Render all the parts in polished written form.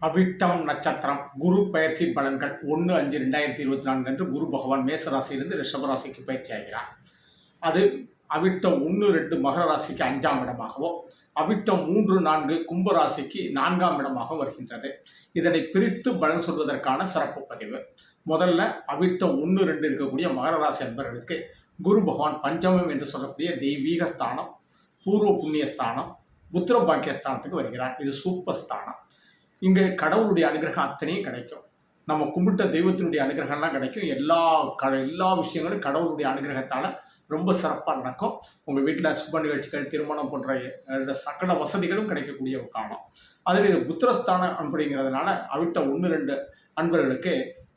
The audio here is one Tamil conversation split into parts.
அவிட்டம் நட்சத்திரம் குரு பயிற்சி பலன்கள் 1/5/2024 அன்று குரு பகவான் மேசராசியிலிருந்து ரிஷபராசிக்கு பயிற்சி ஆகிறார். அது அவிட்டம் 1-2 மகர ராசிக்கு 5ஆம் இடமாகவோ, அவிட்டம் 3-4 கும்பராசிக்கு 4ஆம் இடமாக வருகின்றது. இதனை பிரித்து பலன் சொல்வதற்கான சிறப்பு பதிவு. முதல்ல அவிட்டம் 1-2 இருக்கக்கூடிய மகர ராசி அன்பர்களுக்கு குரு பகவான் பஞ்சமம் என்று சொல்லக்கூடிய தெய்வீக ஸ்தானம், பூர்வ புண்ணிய ஸ்தானம், புத்திர பாக்கிய ஸ்தானத்துக்கு வருகிறார். இது சூப்பர் ஸ்தானம். இங்கே கடவுளுடைய அனுகிரகம் அத்தனையும் கிடைக்கும். நம்ம கும்பிட்ட தெய்வத்தினுடைய அனுகிரகம்லாம் கிடைக்கும். எல்லா விஷயங்களும் கடவுளுடைய அனுகிரகத்தால் ரொம்ப சிறப்பாக நடக்கும். உங்கள் வீட்டில் சுப நிகழ்ச்சிகள், திருமணம் போன்ற சகல வசதிகளும் கிடைக்கக்கூடிய ஒரு காலம். அதில் இது புத்திரஸ்தானம் அப்படிங்கிறதுனால அவிட்ட 1-2 அன்பர்களுக்கு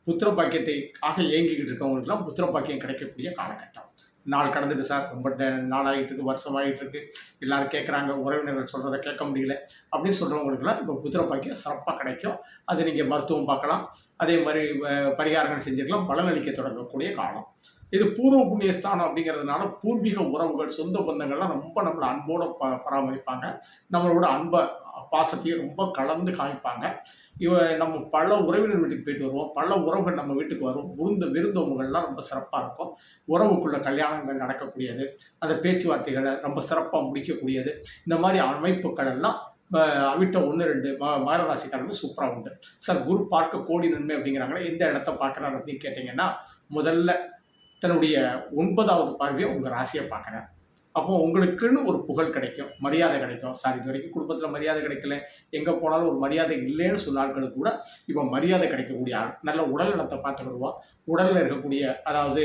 புத்திர பாக்கியத்தை ஏங்கிக்கிட்டு இருக்கவங்களுக்குலாம் புத்திர பாக்கியம் கிடைக்கக்கூடிய காலகட்டம். நாள் கடந்துட்டு சார், ரொம்ப நாளாகிட்டு இருக்கு, வருஷமாகிட்டு இருக்கு, எல்லோரும் கேட்குறாங்க, உறவினர்கள் சொல்கிறத கேட்க முடியல அப்படின்னு சொல்கிறவங்களுக்குலாம் இப்போ புத்திர பாக்கியம் சிறப்பாக கிடைக்கும். அது நீங்கள் மருத்துவம் பார்க்கலாம், அதே மாதிரி பரிகாரங்கள் செஞ்சுக்கலாம், பலனளிக்க தொடங்கக்கூடிய காலம். இது பூர்வ புண்ணிய ஸ்தானம் அப்படிங்கிறதுனால பூர்வீக உறவுகள், சொந்த பந்தங்கள்லாம் ரொம்ப நம்மளை அன்போடு பராமரிப்பாங்க. நம்மளோட அன்பை பாசத்தையும் ரொம்ப கலந்து காமிப்பாங்க. நம்ம பல உறவினர் வீட்டுக்கு போயிட்டு வருவோம், பல உறவுகள் நம்ம வீட்டுக்கு வரும். விருந்தோம்புகள்லாம் ரொம்ப சிறப்பாக இருக்கும். உறவுக்குள்ள கல்யாணங்கள் நடக்கக்கூடியது, அந்த பேச்சுவார்த்தைகளை ரொம்ப சிறப்பாக முடிக்கக்கூடியது, இந்த மாதிரி அமைப்புகள் எல்லாம் அவிட்ட 1-2 மகர ராசிக்காரங்க சூப்பராக உண்டு. சார், குரு பார்க்க கோடி நன்மை அப்படிங்கிறாங்களே, எந்த இடத்த பார்க்குறாரு அப்படின்னு கேட்டிங்கன்னா, முதல்ல தன்னுடைய 9வது பார்வையை உங்கள் ராசியை பார்க்குறார். அப்போ உங்களுக்குன்னு ஒரு புகழ் கிடைக்கும், மரியாதை கிடைக்கும். சார், இது வரைக்கும் குடும்பத்தில் மரியாதை கிடைக்கல, எங்கே போனாலும் ஒரு மரியாதை இல்லைன்னு சொன்ன ஆட்களுக்கு கூட இப்போ மரியாதை கிடைக்கக்கூடிய ஆள். நல்ல உடல் நலத்தை பார்த்துக்கிடுவோம். உடலில் இருக்கக்கூடிய அதாவது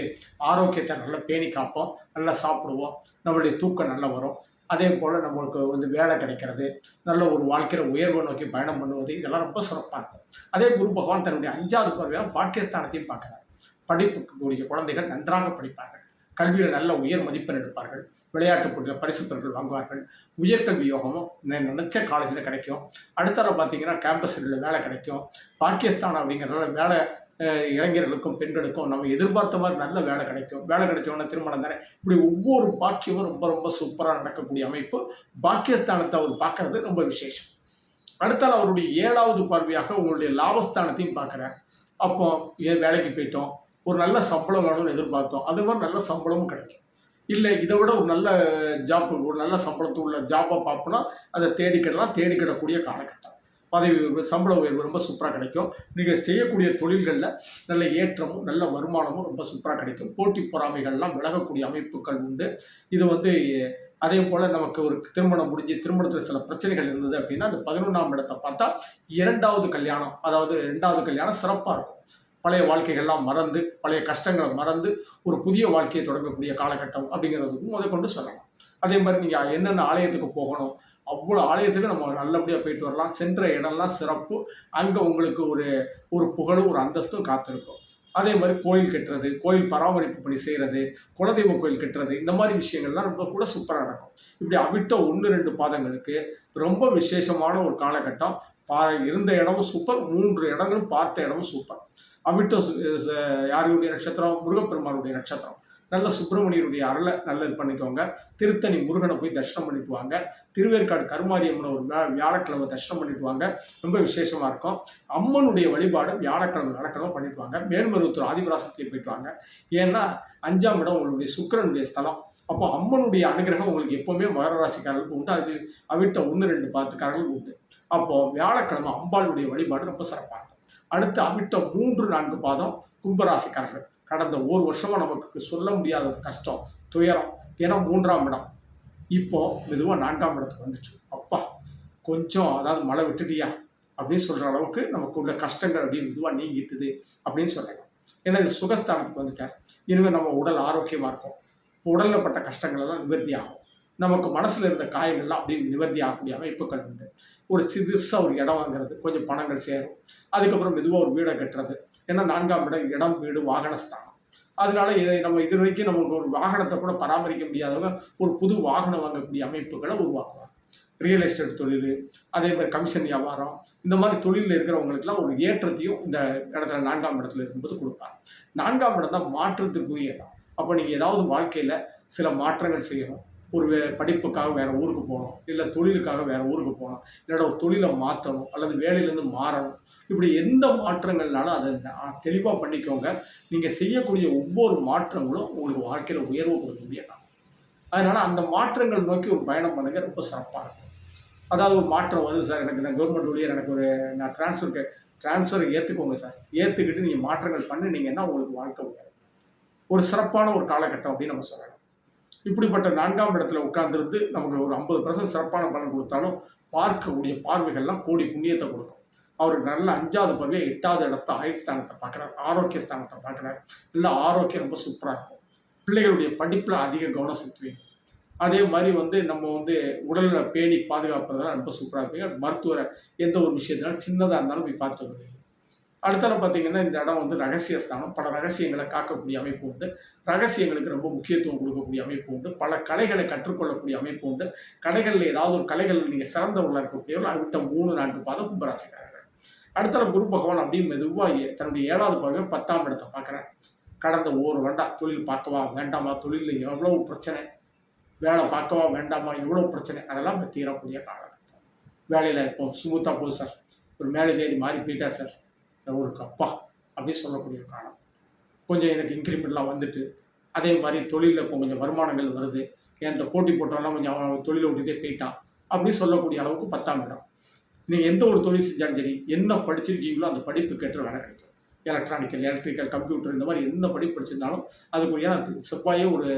ஆரோக்கியத்தை நல்லா பேணி காப்போம், நல்லா சாப்பிடுவோம், நம்மளுடைய தூக்கம் நல்லா வரும். அதே போல் நம்மளுக்கு வேலை கிடைக்கிறது, நல்ல ஒரு வாழ்க்கையில் உயர்வை நோக்கி பயணம் பண்ணுவது, இதெல்லாம் ரொம்ப சிறப்பாக இருக்கும். அதே குரு பகவான் தன்னுடைய 5வது பார்வையாக பாக்கியஸ்தானத்தையும் பார்க்குறார். படிப்புக்கு கூடிய குழந்தைகள் நன்றாக படிப்பார்கள், கல்வியில் நல்ல உயர் மதிப்பெண் எடுப்பார்கள், விளையாட்டுப் போட்டியில் பரிசு பொருட்கள் வாங்குவார்கள். உயர்கல்வி யோகமும் நினச்ச காலேஜில் கிடைக்கும். அடுத்தது பார்த்தீங்கன்னா கேம்பஸில் வேலை கிடைக்கும். பாக்கியஸ்தானம் அப்படிங்கிறதுனால வேலை இளைஞர்களுக்கும் பெண்களுக்கும் நம்ம எதிர்பார்த்த மாதிரி நல்ல வேலை கிடைக்கும். வேலை கிடைச்சவொன்னே திருமணம் தானே, இப்படி ஒவ்வொரு பாக்கியமும் ரொம்ப ரொம்ப சூப்பராக நடக்கக்கூடிய அமைப்பு. பாக்கியஸ்தானத்தை அவர் பார்க்கறது ரொம்ப விசேஷம். அடுத்தால் அவருடைய 7வது பார்வையாக உங்களுடைய லாபஸ்தானத்தையும் பார்க்குறார். அப்போ வேலைக்கு போயிட்டோம், ஒரு நல்ல சம்பளம் வேணும்னு எதிர்பார்த்தோம், அது மாதிரி நல்ல சம்பளமும் கிடைக்கும். இல்லை, இதை விட ஒரு நல்ல ஜாப்பு, ஒரு நல்ல சம்பளத்து உள்ள ஜாப்பாக பார்ப்போன்னா அதை தேடிக்கிடக்கூடிய காலகட்டம். பதவி உயர்வு, சம்பள உயர்வு ரொம்ப சூப்பராக கிடைக்கும். நீங்கள் செய்யக்கூடிய தொழில்களில் நல்ல ஏற்றமும் நல்ல வருமானமும் ரொம்ப சூப்பராக கிடைக்கும். போட்டி பொறாமைகள்லாம் விலகக்கூடிய அமைப்புகள் உண்டு. இது அதே போல் நமக்கு ஒரு திருமணம் முடிஞ்சு திருமணத்தில் சில பிரச்சனைகள் இருந்தது அப்படின்னா அந்த 11ஆம் இடத்தை பார்த்தா 2வது கல்யாணம், அதாவது 2வது கல்யாணம் சிறப்பாக இருக்கும். பழைய வாழ்க்கைகள்லாம் மறந்து, பழைய கஷ்டங்களை மறந்து ஒரு புதிய வாழ்க்கையை தொடங்கக்கூடிய காலகட்டம் அப்படிங்கிறதுக்கும் அதை கொண்டு சொல்லலாம். அதே மாதிரி நீங்கள் என்னென்ன ஆலயத்துக்கு போகணும், அவ்வளோ ஆலயத்துக்கு நம்ம நல்லபடியாக போயிட்டு வரலாம். சென்ற இடம்லாம் சிறப்பு. அங்கே உங்களுக்கு ஒரு புகழும் ஒரு அந்தஸ்தும் காத்திருக்கும். அதே மாதிரி கோயில் கட்டுறது, கோயில் பராமரிப்பு பணி செய்கிறது, குலதெய்வ கோயில் கட்டுறது, இந்த மாதிரி விஷயங்கள்லாம் ரொம்ப கூட சூப்பராக நடக்கும். இப்படி அவிட்ட 1-2 பாதங்களுக்கு ரொம்ப விசேஷமான ஒரு காலகட்டம். இருந்த இடமும் சூப்பர், 3 இடங்களும் பார்த்த இடமும் சூப்பர். அவிட்டம் யாருடைய நட்சத்திரம்? முருகப்பெருமானுடைய நட்சத்திரம். நல்ல சுப்பிரமணியருடைய அருளை நல்ல இது பண்ணிக்கோங்க. திருத்தணி முருகனை போய் தரிசனம் பண்ணிட்டு வாங்க. திருவேற்காடு கருமாரியம்மனை ஒரு வியாழக்கிழமை தரிசனம் பண்ணிட்டு வாங்க, ரொம்ப விசேஷமாக இருக்கும். அம்மனுடைய வழிபாடு வியாழக்கிழமை நடக்கணும், பண்ணிட்டு வாங்க. மேல்மருவத்தூர் ஆதிபராசக்தியை போயிட்டு வாங்க. ஏன்னா 5ஆம் இடம் உங்களுடைய சுக்கிரனுடைய ஸ்தலம். அப்போ அம்மனுடைய அனுகிரகம் உங்களுக்கு எப்போவுமே மகர ராசிக்காரர்களுக்கு உண்டு. அது அவிட்ட 1-2 பாத்துக்காரர்களுக்கு உண்டு. அப்போது வியாழக்கிழமை அம்பாளுடைய வழிபாடு ரொம்ப சிறப்பாக இருக்கும். அடுத்து அவிட்ட 3-4 பாதம் கும்பராசிக்காரர்கள். கடந்த ஒரு வருஷமாக நமக்கு சொல்ல முடியாத கஷ்டம், துயரம். ஏன்னா 3ஆம் இடம் இப்போது மெதுவாக 4ஆம் இடத்துக்கு வந்துச்சு. அப்பா கொஞ்சம் அதாவது மழை விட்டுட்டியா அப்படின்னு சொல்கிற அளவுக்கு நமக்கு உள்ள கஷ்டங்கள் அப்படின்னு மெதுவாக நீங்கிட்டுது அப்படின்னு சொல்லலாம். ஏன்னா இது சுகஸ்தானத்துக்கு வந்துட்டார். இனிமேல் நம்ம உடல் ஆரோக்கியமாக இருக்கும். உடலில் பட்ட கஷ்டங்கள் எல்லாம் நிவர்த்தி ஆகும். நமக்கு மனசில் இருந்த காயங்கள்லாம் அப்படின்னு நிவர்த்தி ஆகக்கூடிய அமைப்புகள் உண்டு. ஒரு சிறுசாக ஒரு இடம் வாங்குறது, கொஞ்சம் பணங்கள் சேரும். அதுக்கப்புறம் மெதுவாக ஒரு வீடை கட்டுறது. ஏன்னா 4ஆம் இடம் வீடு வாகனஸ்தானம். அதனால நம்ம இது வரைக்கும் நமக்கு ஒரு வாகனத்தை கூட பராமரிக்க முடியாதவங்க ஒரு புது வாகனம் வாங்கக்கூடிய அமைப்புகளை உருவாக்குவாங்க. ரியல் எஸ்டேட் தொழில், அதே மாதிரி கமிஷன் வியாபாரம், இந்த மாதிரி தொழிலில் இருக்கிறவங்களுக்குலாம் ஒரு ஏற்றத்தையும் இந்த இடத்துல 4ஆம் இடத்துல இருக்கும்போது கொடுப்பாங்க. 4ஆம் இடம் தான் மாற்றத்திற்குரிய இடம். அப்போ நீங்கள் ஏதாவது வாழ்க்கையில் சில மாற்றங்கள் செய்யணும், ஒரு படிப்புக்காக வேறு ஊருக்கு போகணும், இல்லை தொழிலுக்காக வேறு ஊருக்கு போகணும், இல்லைனா ஒரு தொழிலை மாற்றணும் அல்லது வேலையிலேருந்து மாறணும். இப்படி எந்த மாற்றங்கள்னாலும் அதை தெளிவாக பண்ணிக்கோங்க. நீங்கள் செய்யக்கூடிய ஒவ்வொரு மாற்றங்களும் உங்களுக்கு வாழ்க்கையில் உயர்வு கொடுக்கக்கூடிய காலம். அதனால் அந்த மாற்றங்கள் நோக்கி ஒரு பயணம் பண்ணுங்க, ரொம்ப சிறப்பாக இருக்கும். அதாவது ஒரு மாற்றம் வருது சார், எனக்கு நான் கவர்மெண்ட் ஊழியர், எனக்கு ஒரு நான் ட்ரான்ஸ்ஃபரை ஏற்றுக்கோங்க சார். ஏற்றுக்கிட்டு நீங்கள் மாற்றங்கள் பண்ணினீங்கன்னா உங்களுக்கு வாழ்க்கை உயரும். ஒரு சிறப்பான ஒரு காலகட்டம் அப்படின்னு நம்ம சொல்லலாம். இப்படிப்பட்ட 4ஆம் இடத்துல உட்கார்ந்துருந்து நமக்கு ஒரு 50% சிறப்பான பலன் கொடுத்தாலும் பார்க்கக்கூடிய பார்வைகள்லாம் கோடி புண்ணியத்தை கொடுக்கும். அவருக்கு நல்ல 5வது பார்வையை 8வது இடத்த ஆயுள் ஸ்தானத்தை பார்க்குறாரு, ஆரோக்கிய ஸ்தானத்தை பார்க்குறாரு. இல்லை ஆரோக்கியம் ரொம்ப சூப்பராக இருக்கும். பிள்ளைகளுடைய படிப்பில் அதிக கவனம் செலுத்துவீங்க. அதே மாதிரி நம்ம உடலில் பேணி பாதுகாப்பதெல்லாம் ரொம்ப சூப்பராக இருப்பீங்க. மருத்துவரை எந்த ஒரு விஷயத்தினாலும் சின்னதாக இருந்தாலும் போய் பார்த்துட்டு வருவீங்க. அடுத்தால பார்த்தீங்கன்னா இந்த இடம் ரகசிய ஸ்தானம். பல ரகசியங்களை காக்கக்கூடிய அமைப்பு உண்டு. ரகசியங்களுக்கு ரொம்ப முக்கியத்துவம் கொடுக்கக்கூடிய அமைப்பு உண்டு. பல கலைகளை கற்றுக்கொள்ளக்கூடிய அமைப்பு உண்டு. கலைகளில் ஏதாவது ஒரு கலைகளில் நீங்கள் சிறந்தவர்களாக இருக்கக்கூடியவர்கள் அடுத்த 3-4 பாதம் கும்பராசிக்காரர்கள். அடுத்தால குரு பகவான் அப்படின்னு மெதுவாக தன்னுடைய 7வது பார்வை 10ஆம் இடத்தை பார்க்குறார். கடந்த ஒரு வருடா தொழில் பார்க்கவா வேண்டாமா, தொழிலில் எவ்வளவு பிரச்சனை, வேலை பார்க்கவா வேண்டாமா, எவ்வளோ பிரச்சனை, அதெல்லாம் இப்போ தீரக்கூடிய காலகட்டம். வேலையில் இப்போ ஸ்மூத்தாக போகுது சார், ஒரு மேலே தேடி மாறி போயிட்டா சார், ஒரு அப்பா அப்படின்னு சொல்லக்கூடிய காலம். கொஞ்சம் எனக்கு இன்க்ரிமெண்ட்லாம் வந்துட்டு, அதே மாதிரி தொழிலில் இப்போ கொஞ்சம் வருமானங்கள் வருது, என்கிட்ட போட்டி போட்டவெல்லாம் கொஞ்சம் அவன் தொழிலை விட்டுட்டே போயிட்டான் அப்படின்னு சொல்லக்கூடிய அளவுக்கு 10ஆம் இடம். நீங்கள் எந்த ஒரு தொழில் செஞ்சாலும் சரி, என்ன படிச்சிருக்கீங்களோ அந்த படிப்புக்கு ஏற்ற வேலை கிடைக்கும். எலக்ட்ரானிக்கல், எலக்ட்ரிக்கல், கம்ப்யூட்டர், இந்த மாதிரி எந்த படிப்பு படிச்சிருந்தாலும் அதுக்குரிய செவ்வாயே ஒரு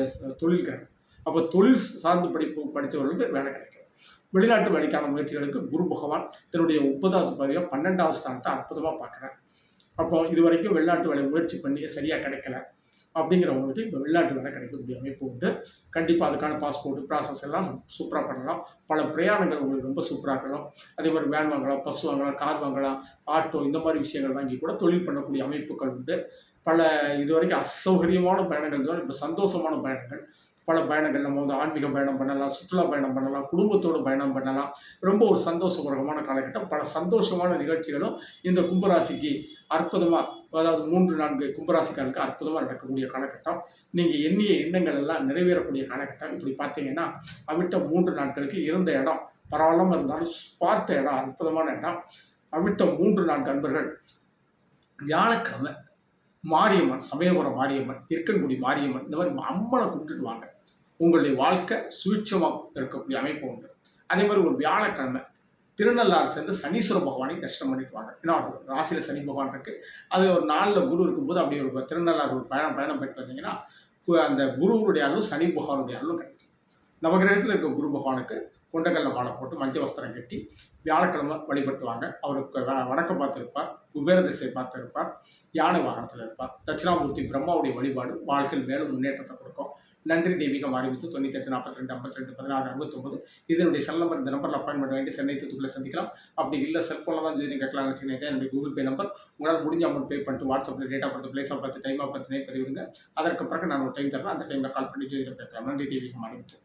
தொழில் கிரகம். அப்போ தொழில் சார்ந்த படிப்பு படித்தவர்களுக்கு வேலை கிடைக்கும். வெளிநாட்டு வேலைக்கான முயற்சிகளுக்கு குரு பகவான் தன்னுடைய 30வது பார்வையாக 12வது ஸ்தானத்தை அற்புதமாக பார்க்குறேன். அப்போ இது வரைக்கும் வெளிநாட்டு வேலை முயற்சி பண்ணி சரியாக கிடைக்கல அப்படிங்கிறவங்களுக்கு இப்போ வெளிநாட்டு வேலை கிடைக்கக்கூடிய அமைப்பு உண்டு. கண்டிப்பாக அதுக்கான பாஸ்போர்ட் ப்ராசஸ் எல்லாம் சூப்பராக பண்ணலாம். பல பிரயாணங்கள் உங்களுக்கு ரொம்ப சூப்பராக இருக்கணும். அதே மாதிரி வேன் வாங்கலாம், பஸ் வாங்கலாம், கார் வாங்கலாம், ஆட்டோ, இந்த மாதிரி விஷயங்கள் வாங்கி கூட தொழில் பண்ணக்கூடிய அமைப்புகள் உண்டு. பல இது வரைக்கும் அசௌகரியமான பயணங்கள் தான் இப்போ சந்தோஷமான பயணங்கள். பல பயணங்கள் நம்ம ஆன்மீக பயணம் பண்ணலாம், சுற்றுலா பயணம் பண்ணலாம், குடும்பத்தோடு பயணம் பண்ணலாம். ரொம்ப ஒரு சந்தோஷகரமான காலகட்டம். பல சந்தோஷமான நிகழ்ச்சிகளும் இந்த கும்பராசிக்கு அற்புதமாக, அதாவது 3-4 கும்பராசிக்காரருக்கு அற்புதமாக நடக்கக்கூடிய காலகட்டம். நீங்கள் எண்ணிய எண்ணங்கள் எல்லாம் நிறைவேறக்கூடிய காலகட்டம். இப்படி பார்த்தீங்கன்னா அவிட்ட 3 நாட்களுக்கு இருந்த இடம் பரவாயில்லாமல் இருந்தாலும் பார்த்த இடம் அற்புதமான இடம். அவிட்ட 3-4 அன்பர்கள் வியாழக்கிழமை மாரியம்மன், சமயபுரம் மாரியம்மன், இருக்கன்குடி மாரியம்மன், இந்த மாதிரி அம்மனை கும்பிட்டுட்டு வாங்க. உங்களுடைய வாழ்க்கை சுவிட்சமாக இருக்கக்கூடிய அமைப்பு உண்டு. அதே மாதிரி ஒரு வியாழக்கிழமை திருநள்ளாறு சேர்ந்து சனீஸ்வர பகவானை தரிசனம் பண்ணிட்டு வாங்க. ஏன்னா அது ராசியில் சனி பகவான் இருக்குது. அது ஒரு 4 குரு இருக்கும்போது அப்படி ஒரு திருநள்ளாறு ஒரு பயணம் போயிட்டு வந்தீங்கன்னா அந்த குருவுடைய அருளும் சனி பகவானுடைய அருளும் கிடைக்கும். நவகிரகத்தில் இருக்க குரு பகவானுக்கு கொண்டக்கல்ல மாலை போட்டு மஞ்சள் வஸ்திரம் கட்டி வியாழக்கிழமை வழிபட்டுவாங்க. அவருக்கு வடக்க பார்த்துருப்பார், குபேர திசை பார்த்துருப்பார், யானை வாகனத்தில் இருப்பார். தட்சிணாமூர்த்தி பிரம்மாவுடைய வழிபாடு வாழ்க்கையில் மேலும் முன்னேற்றத்தை கொடுக்கும். நன்றி. தெய்வீக மாரிமுத்து 98 42 52 16 69 இதனுடைய செல் நம்பர். இந்த நம்பரில் அப்பாயின்மெண்ட் வேண்டி சென்னை தூத்துக்குள்ள சந்திக்கலாம். அப்படி இல்லை செல்ஃபோனில் தான் ஜோதிடம் கேட்கலாம் நினச்சிங்கன்னா என்னுடைய கூகுள் பே நம்பர். உங்களால் முடிஞ்ச அமௌண்ட் பே பண்ணிட்டு வாட்ஸ்அப்பில் date of birth, place of birth, time of birth பதிவிடுங்க. அதற்கு பிறகு நான் ஒரு டைம் தரேன், அந்த டைமில் கால் பண்ணி ஜோதிடம் கேட்கலாம். நன்றி. தெய்வீக மாரிமுத்து.